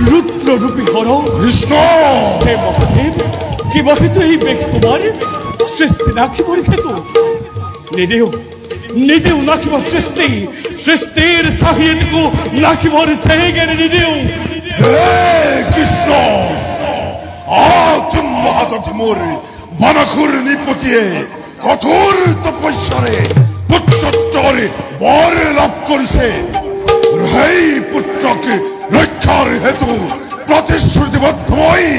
রুদ্ররূপী হর কৃষ্ণ হে মহাদেব কি বহিত এই বেগ তোমার সৃষ্টি নাকিব খেত নিদেও নাকিব সৃষ্টির সাহিত্যকু নাকিবর সেগের নিদেও হে কৃষ্ণ আচুম মহাদমুর বানাকুর নিপতিয়ে কঠোর তপস্যারে পুত্রত্বরে বর লাভ করেছে এই পুত্রকে রক্ষার হেতু প্রতিশ্রুতিবদ্ধময়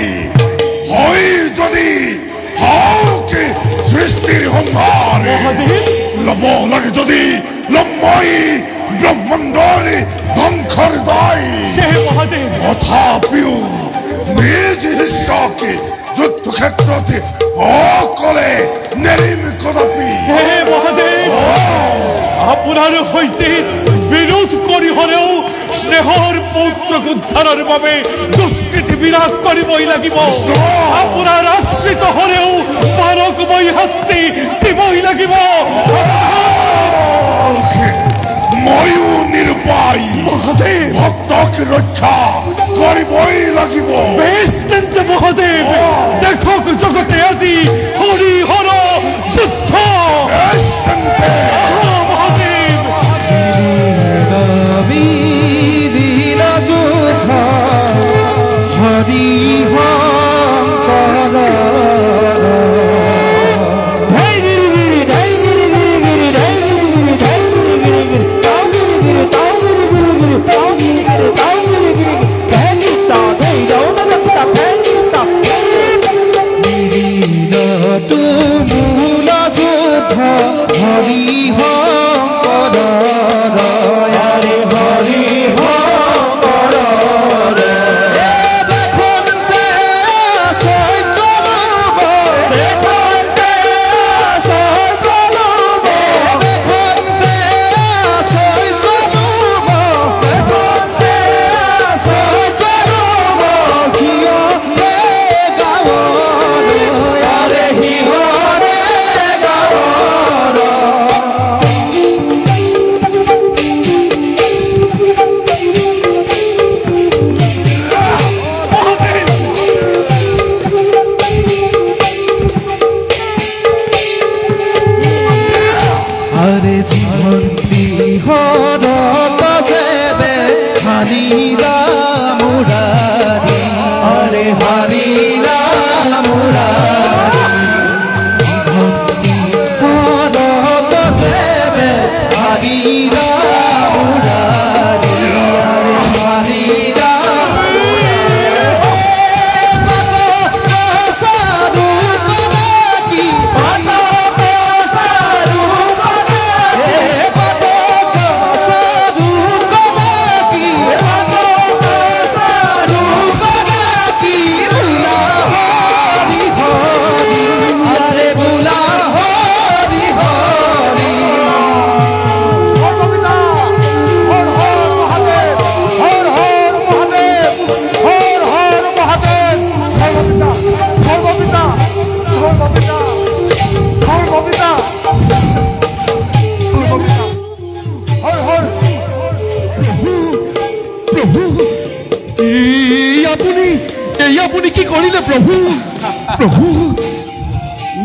হয় যদি হাওকে সৃষ্টির সংহার লব লাগে যদি লম্বই ব্রহ্মাণ্ডরে ধ্বংসর দায় মহাদেব তথাপিও নিজ হিস্সাকে যুদ্ধক্ষেত্রতে অকলে নেরিম কদাপি হে মহাদেব আপনার হইতে বিরোধ করি হলেও স্নেহর পৌত্রক উদ্ধারের ভাবে দুষ্কৃতি বিরাট করিবই লাগিব আপনার আশ্রিত হলেও মারক বই হাস্তি দিবই লাগিব ময়ূ নিরুপায় মহাদেব ভক্তকে রক্ষা করিবই লাগিব বেশ তেন্তে মহাদেব দেখক জগতে আজি হরি হর যুদ্ধ বেশ তেন্তে মহাদেব হরি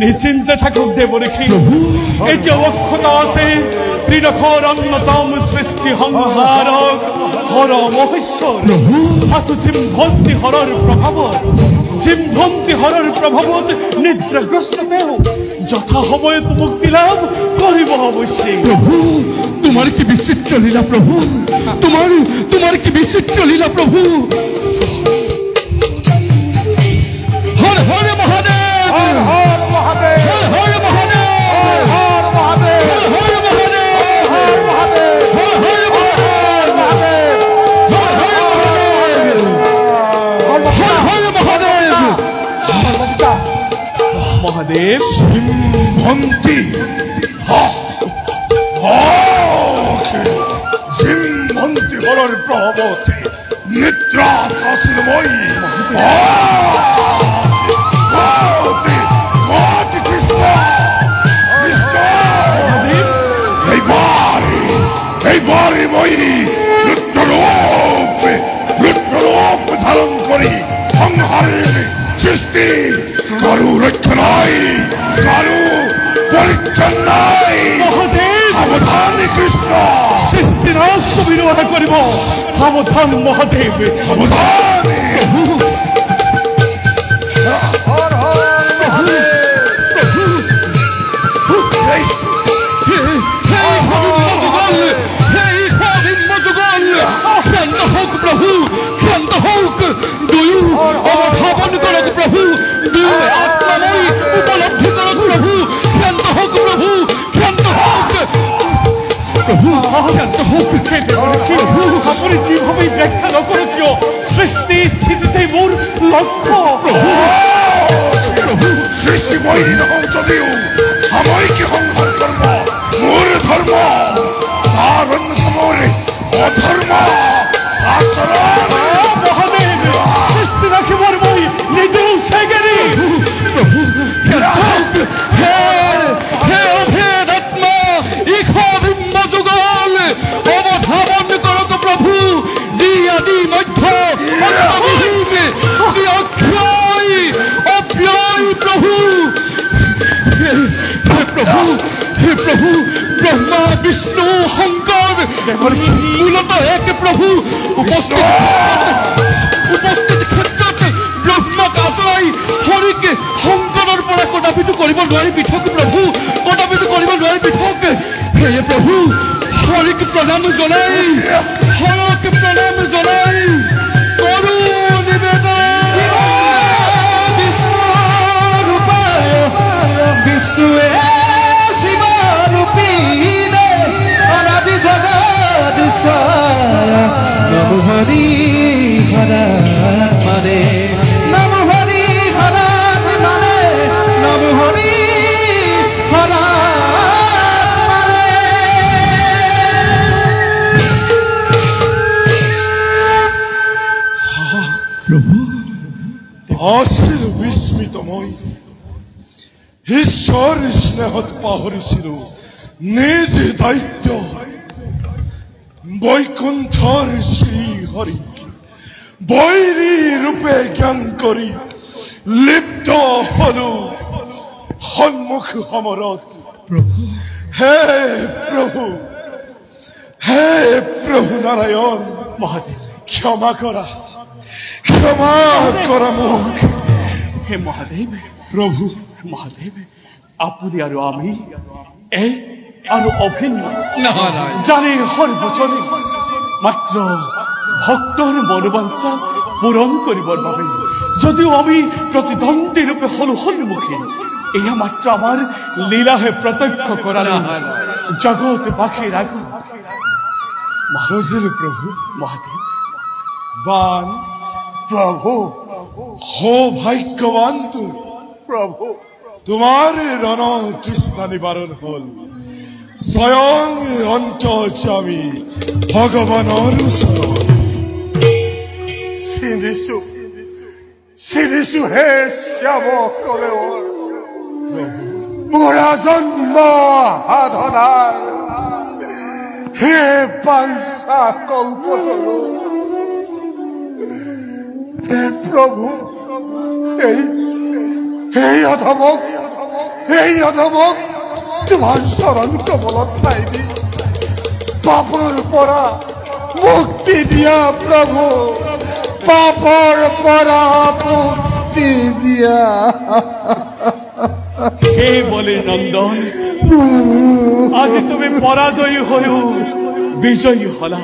নিশ্চিন্তে থাকুক দেবরেখী এই যে অক্ষতা আছে ত্রিনখর অন্যতম সৃষ্টি সংহারক হর মহেশ্বর আতু জিম্ভন্তি হরর প্রভাবত নিদ্রাগ্রস্ততেও যথা সময়ত মুক্তি লাভ করিব অবশ্যই প্রভু তোমার কি বিচিত্র লীলা প্রভু তোমার কি বিচিত্র লীলা প্রভু হর হর মহাদেব হর হর মহাদেব হর হর মহাদেব হর মহাদেব হর হর মহাদেব হর মহাদেব হর হর মহাদেব হর হর মহাদেব মহাদেব জিম্ভন্তি জিম্ভন্তি হরর প্রভাবতে নিদ্রা শাসনময়ী এইবারে মই রুদ্ররূপে কারু রক্ষা নাই, কারু পরীক্ষা নাই। মহাদেব সাবধান কৃষ্ণ, সৃষ্টিরাস্ত বিরোধ করিব। সাবধান মহাদেব, সাবধান। প্রভু ক্ষান্ত হোক, দুয়ু অবধাবন করক প্রভু, দুয়ু আত্মাময়ী উপলব্ধি করক প্রভু, ক্ষান্ত হোক প্রভু, ক্ষান্ত হোক প্রভু, ক্ষান্ত হোক। প্রভু আপনি যেভাবে ব্যাখ্যা নকর কিয়, সৃষ্টি স্থিতিতে মোর লক্ষ্য। প্রভু প্রভু সৃষ্টি বহির হও যদিও আমাকে সংহার কর্ম মোর ধর্ম, তার অন্য সময়ে অধর্ম আচরণ। মহাদেব সৃষ্টি রাখিবার বই নিজেও সেগেরি। প্রভু হে হে অভেদ আত্মা ইহবিম্ব যুগল অবধাবন করক প্রভু, যি আদি মধ্য অন্তবিহীন, যি অক্ষয় অব্যয় প্রভু। হে প্রভু, হে প্রভু, ব্রহ্মা বিষ্ণু শংকৰ মূলত এক প্ৰভু। উপস্থিত ক্ষেত্ৰত ব্ৰহ্মাক আঁতৰাই হৰিক শংকৰৰ পৰা কদাপিতো কৰিব নোৱাৰি পৃথক প্ৰভু, কদাপিতো কৰিব নোৱাৰি পৃথক। হে প্ৰভু, হৰিক প্ৰণাম জনাই, হৰক প্ৰণাম জনাই কৰো নিবেদন। বিষ্ণুৱে শিৱৰূপী অনাদি জগদীশ্বৰ, নম হৰি হৰাত মানে, নম হৰি হৰাত মানে, নম হৰি হৰাত মানে। প্ৰভু আছিল বিস্মিত মই, ঈশ্বৰ স্নেহত পাহৰিছিলো নিজ দায়িত্ব। বৈকুণ্ঠৰ শ্ৰী হৰি বৈৰী ৰূপে জ্ঞান কৰি লিপ্ত হলো সন্মুখ সমৰত। হে প্ৰভু, হে প্ৰভু নাৰায়ণ, মহাদেব, ক্ষমা কৰা, ক্ষমা কৰা মোক। হে মহাদেব, প্ৰভু মহাদেব আপুনি আৰু আমি এক আৰু অভিন্ন, নাৰায়ণ জানে সৰ্বজনে মাত্ৰ ভক্তৰ মনোবাঞ্ছা পূৰণ কৰিবৰ বাবে। যদিও আমি প্ৰতিদ্বন্দ্বী ৰূপে হলো সন্মুখীন, এয়া মাত্ৰ আমাৰ লীলাহে প্ৰত্যক্ষ কৰা জগতবাসীৰ আগত। বুজিলো প্ৰভু। মহাদেব বান প্ৰভু, সৌভাগ্যৱান তুমি প্ৰভু, তোমাৰ ৰণ তৃষ্ণা নিবাৰণ হল। স্বয়ং অন্তৰ্যামী ভগৱানৰ ওচৰত চিনিছো, চিনিছো হে শ্যাম কলেও মোৰ জন্ম সাধনাৰ হে পাঞ্চা কল্পতৰু। হে প্ৰভু, এই অধমক তোমাৰ চৰণ কমলত ঠাই দি পাপৰ পৰা মুক্তি দিয়া প্ৰভু, পাপৰ পৰা মুক্তি দিয়া। কে বলে নন্দন, আজি তুমি পরাজয়ী হয়েও বিজয়ী হলা।